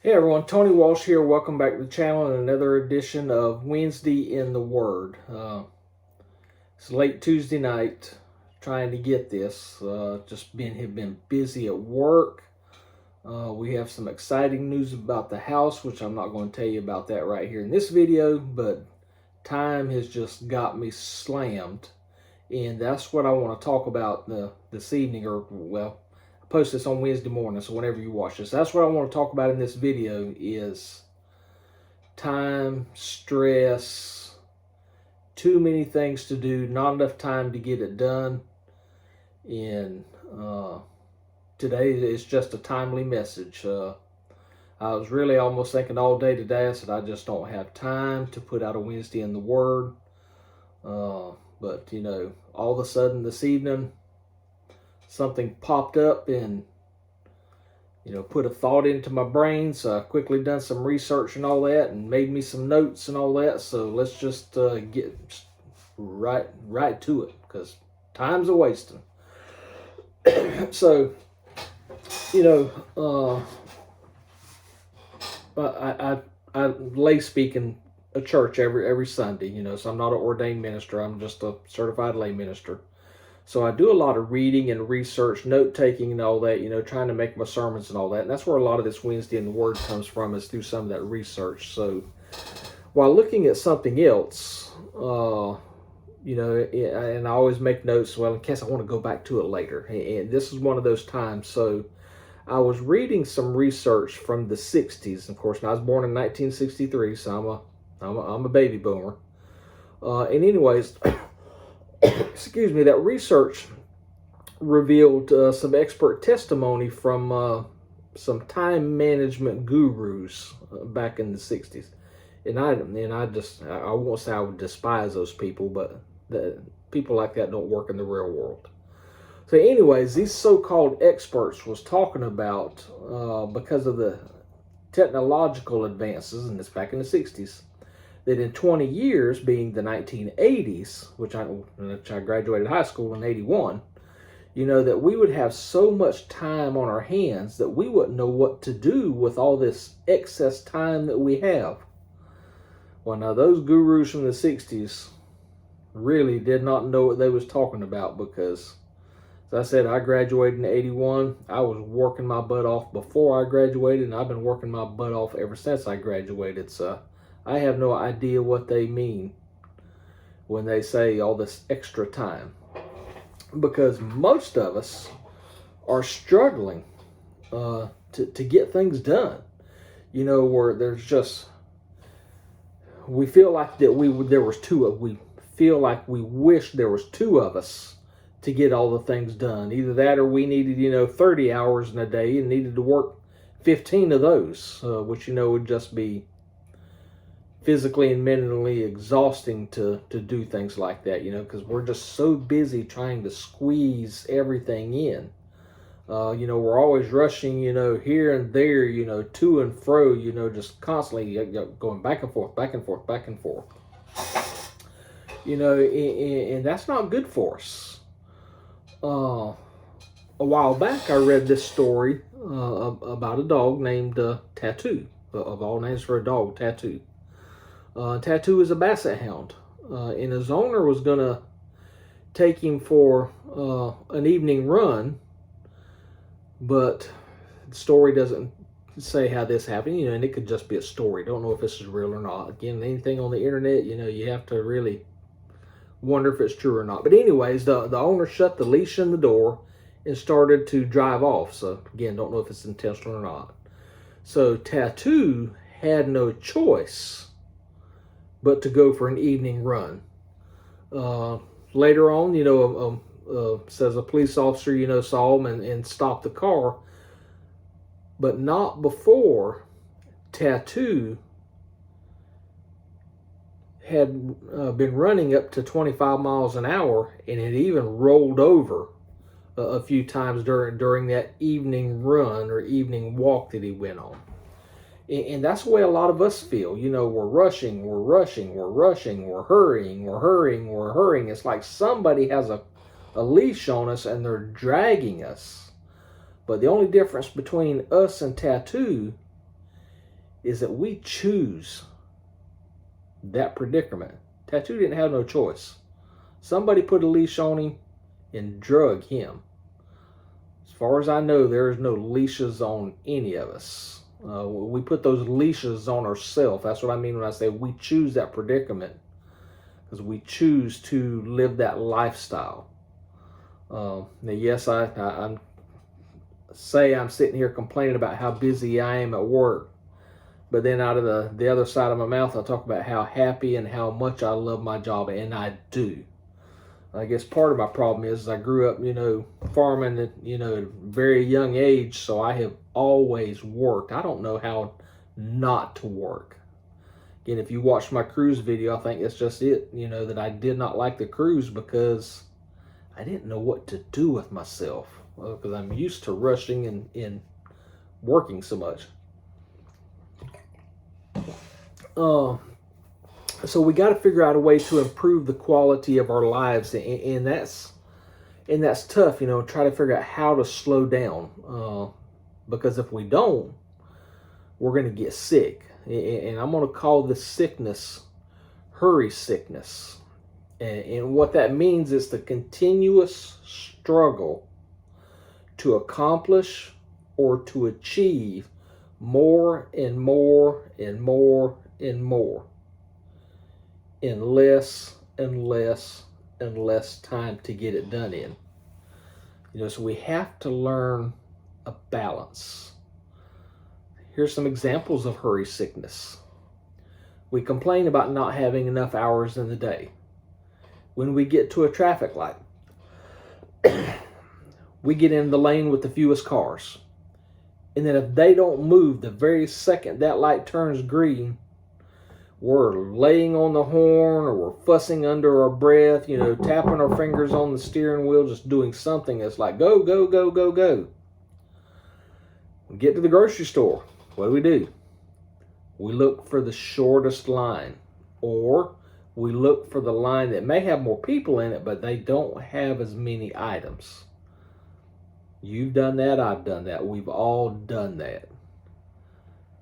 Hey everyone, Tony Walsh here. Welcome back to the channel and another edition of Wednesday in the Word. It's late Tuesday night, trying to get this. Have been busy at work. We have some exciting news about the house, which I'm not going to tell you about that right here in this video, but time has just got me slammed, and that's what I want to talk about this evening, I post this on Wednesday morning, so whenever you watch this, that's what I want to talk about in this video is time, stress, too many things to do, not enough time to get it done. And today is just a timely message. I was really almost thinking all day today. I said I just don't have time to put out a Wednesday in the Word. But all of a sudden this evening, something popped up and put a thought into my brain. So I quickly done some research and all that, and made me some notes and all that. So let's just get right to it, because time's a wasting. So I lay speak in a church every Sunday. So I'm not an ordained minister. I'm just a certified lay minister. So I do a lot of reading and research, note taking and all that, trying to make my sermons and all that. And that's where a lot of this Wednesday in the Word comes from, is through some of that research. So while looking at something else, and I always make notes, well, in case I want to go back to it later. And this is one of those times. So I was reading some research from the 60s. Of course, I was born in 1963, so I'm a baby boomer. And anyways, excuse me, that research revealed some expert testimony from some time management gurus back in the 60s. And I won't say I would despise those people, but people like that don't work in the real world. So anyways, these so-called experts was talking about, because of the technological advances, and it's back in the 60s, that in 20 years, being the 1980s, which I graduated high school in 81, that we would have so much time on our hands that we wouldn't know what to do with all this excess time that we have. Well, now those gurus from the 60s really did not know what they was talking about, because, as I said, I graduated in 81. I was working my butt off before I graduated, and I've been working my butt off ever since I graduated. So I have no idea what they mean when they say all this extra time, because most of us are struggling to get things done. Where there's just, we feel like that we feel like we wish there was two of us to get all the things done. Either that, or we needed 30 hours in a day and needed to work 15 of those, which would just be physically and mentally exhausting to do things like that, because we're just so busy trying to squeeze everything in. We're always rushing, here and there, to and fro, just constantly going back and forth, back and forth, back and forth. And that's not good for us. A while back, I read this story about a dog named Tattoo. Of all names for a dog, Tattoo. Tattoo is a basset hound, and his owner was going to take him for an evening run, but the story doesn't say how this happened, and it could just be a story. Don't know if this is real or not. Again, anything on the internet, you have to really wonder if it's true or not. But anyways, the owner shut the leash in the door and started to drive off. So again, don't know if it's intentional or not. So Tattoo had no choice but to go for an evening run. Later on, says a police officer, saw him and stopped the car, but not before Tattoo had been running up to 25 miles an hour, and had even rolled over a few times during that evening run or evening walk that he went on. And that's the way a lot of us feel. We're rushing, we're hurrying. It's like somebody has a leash on us and they're dragging us. But the only difference between us and Tattoo is that we choose that predicament. Tattoo didn't have no choice. Somebody put a leash on him and drug him. As far as I know, there's no leashes on any of us. We put those leashes on ourselves. That's what I mean when I say we choose that predicament, because we choose to live that lifestyle. Now, yes, I'm sitting here complaining about how busy I am at work, but then out of the other side of my mouth, I talk about how happy and how much I love my job, and I do. I guess part of my problem is I grew up, farming at, at a very young age, so I have always worked. I don't know how not to work. Again, if you watch my cruise video, I think it's just it, that I did not like the cruise because I didn't know what to do with myself, because I'm used to rushing and working so much. So we got to figure out a way to improve the quality of our lives, and that's tough. Try to figure out how to slow down, because if we don't, we're going to get sick. And I'm going to call this sickness hurry sickness. And what that means is the continuous struggle to accomplish or to achieve more and more and more and more in less and less and less time to get it done in. So we have to learn a balance. Here's some examples of hurry sickness. We complain about not having enough hours in the day. When we get to a traffic light, we get in the lane with the fewest cars. And then if they don't move the very second that light turns green, we're laying on the horn, or we're fussing under our breath, tapping our fingers on the steering wheel, just doing something that's like, go, go, go, go, go. We get to the grocery store. What do? We look for the shortest line, or we look for the line that may have more people in it, but they don't have as many items. You've done that. I've done that. We've all done that.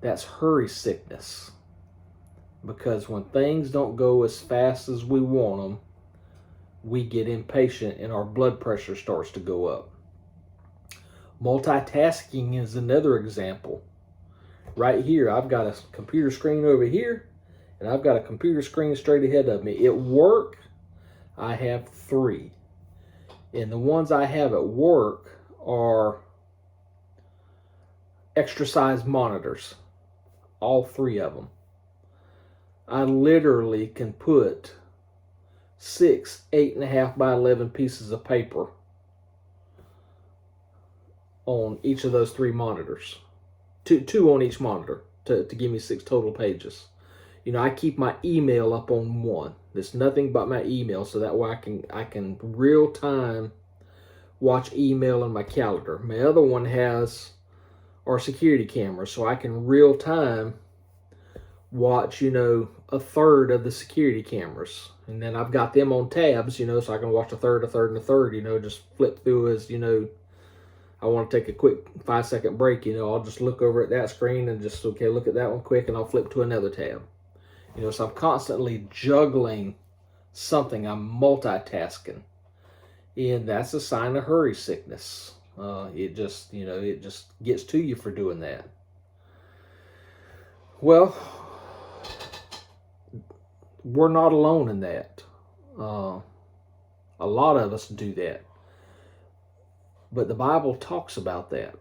That's hurry sickness. Because when things don't go as fast as we want them, we get impatient and our blood pressure starts to go up. Multitasking is another example. Right here, I've got a computer screen over here, and I've got a computer screen straight ahead of me. At work, I have 3. And the ones I have at work are extra size monitors. All 3 of them. I literally can put 6 8.5 by 11 pieces of paper on each of those 3 monitors. Two on each monitor to give me 6 total pages. I keep my email up on one. There's nothing but my email, so that way I can real time watch email in my calendar. My other one has our security cameras, so I can real time watch, a third of the security cameras. And then I've got them on tabs, so I can watch a third, and a third, just flip through as, I want to take a quick 5-second break, I'll just look over at that screen and just, okay, look at that one quick, and I'll flip to another tab. So I'm constantly juggling something. I'm multitasking. And that's a sign of hurry sickness. It just gets to you for doing that. Well, we're not alone in that. A lot of us do that. But the Bible talks about that.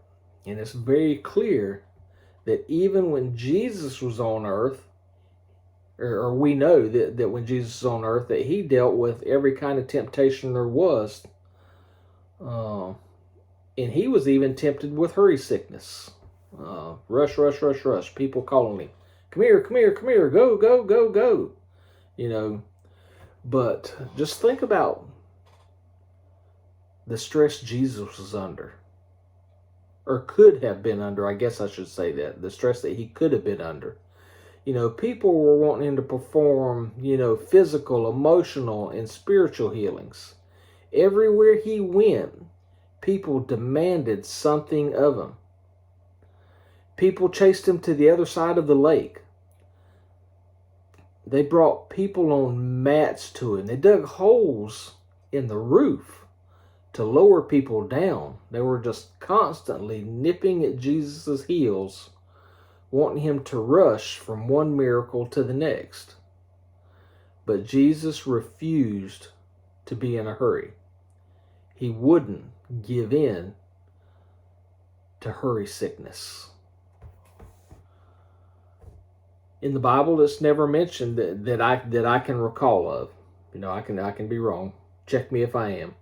And it's very clear that even when Jesus was on earth, or we know that when Jesus was on earth, that he dealt with every kind of temptation there was. And he was even tempted with hurry sickness. Rush, rush, rush, rush. People calling him, come here, come here, come here, go, go, go, go. But just think about the stress Jesus was under, or could have been under. I guess I should say that. The stress that he could have been under. People were wanting him to perform, physical, emotional, and spiritual healings. Everywhere he went, people demanded something of him. People chased him to the other side of the lake. They brought people on mats to him. They dug holes in the roof to lower people down. They were just constantly nipping at Jesus' heels, wanting him to rush from one miracle to the next. But Jesus refused to be in a hurry. He wouldn't give in to hurry sickness. In the Bible, it's never mentioned that I can recall of. I can be wrong. Check me if I am.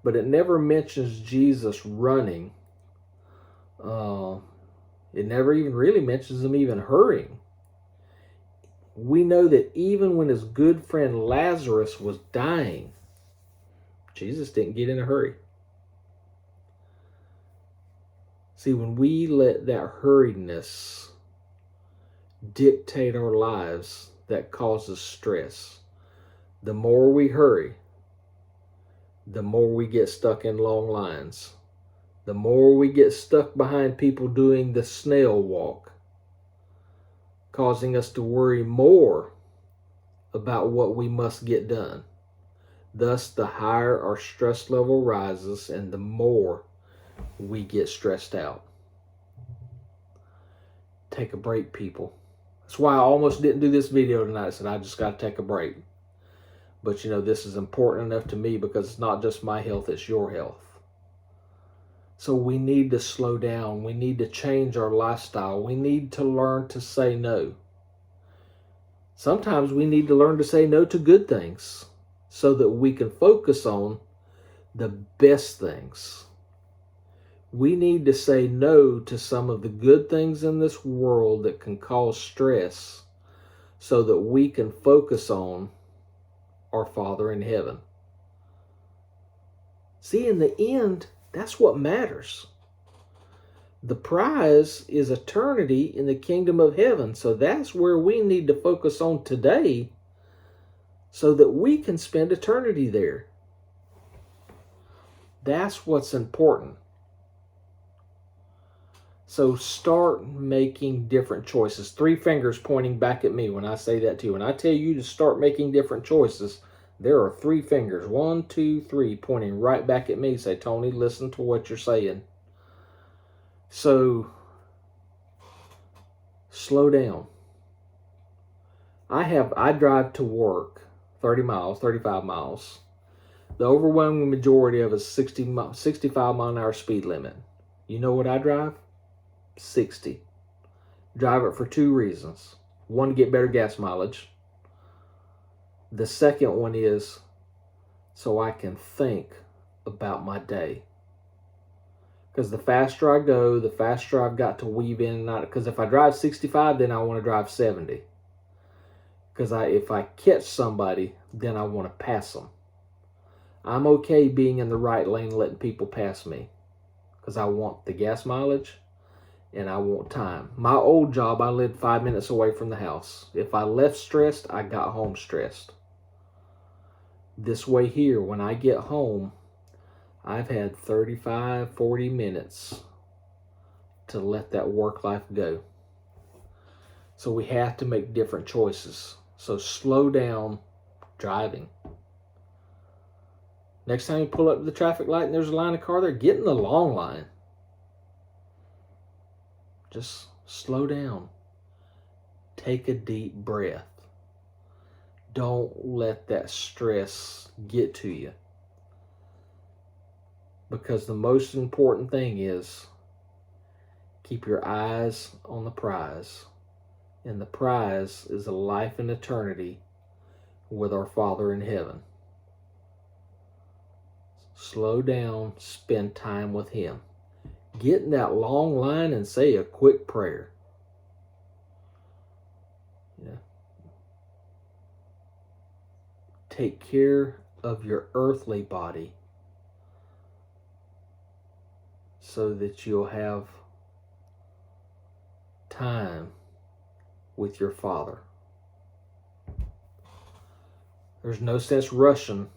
But it never mentions Jesus running. It never even really mentions him even hurrying. We know that even when his good friend Lazarus was dying, Jesus didn't get in a hurry. See, when we let that hurriedness dictate our lives, that causes stress. The more we hurry, the more we get stuck in long lines. The more we get stuck behind people doing the snail walk, causing us to worry more about what we must get done. Thus, the higher our stress level rises and the more we get stressed out. Take a break, people. That's why I almost didn't do this video tonight. I said I just got to take a break. But this is important enough to me because it's not just my health, it's your health. So we need to slow down. We need to change our lifestyle. We need to learn to say no. Sometimes we need to learn to say no to good things so that we can focus on the best things. We need to say no to some of the good things in this world that can cause stress so that we can focus on our Father in heaven. See, in the end, that's what matters. The prize is eternity in the kingdom of heaven. So that's where we need to focus on today so that we can spend eternity there. That's what's important. So start making different choices. 3 fingers pointing back at me when I say that to you. When I tell you to start making different choices, there are 3 fingers, 1, 2, 3, pointing right back at me. Say, Tony, listen to what you're saying. So, slow down. I drive to work 30 miles, 35 miles. The overwhelming majority of it is 65 mile an hour speed limit. You know what I drive? 60. Drive it for 2 reasons. One, to get better gas mileage. The second one is so I can think about my day. Because the faster I go, the faster I've got to weave in and out. Because if I drive 65, then I want to drive 70. Because if I catch somebody, then I want to pass them. I'm okay being in the right lane, letting people pass me. Because I want the gas mileage and I want time. My old job, I lived 5 minutes away from the house. If I left stressed, I got home stressed. This way here, when I get home, I've had 35, 40 minutes to let that work life go. So we have to make different choices. So slow down driving. Next time you pull up to the traffic light and there's a line of cars there, get in the long line. Just slow down. Take a deep breath. Don't let that stress get to you. Because the most important thing is keep your eyes on the prize. And the prize is a life in eternity with our Father in heaven. Slow down, spend time with Him. Get in that long line and say a quick prayer. Yeah. Take care of your earthly body so that you'll have time with your Father. There's no sense rushing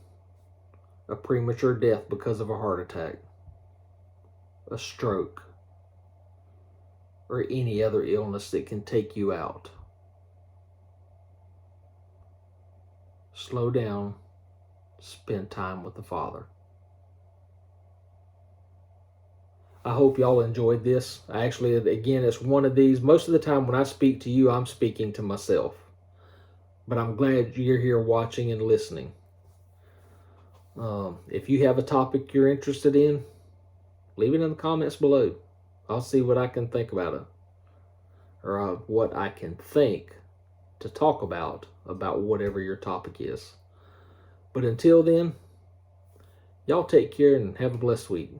a premature death because of a heart attack, a stroke, or any other illness that can take you out. Slow down, spend time with the Father. I hope y'all enjoyed this. Actually, again, it's one of these. Most of the time when I speak to you, I'm speaking to myself. But I'm glad you're here watching and listening. If you have a topic you're interested in, leave it in the comments below. I'll see what I can think about it. Or what I can think to talk about whatever your topic is. But until then, y'all take care and have a blessed week.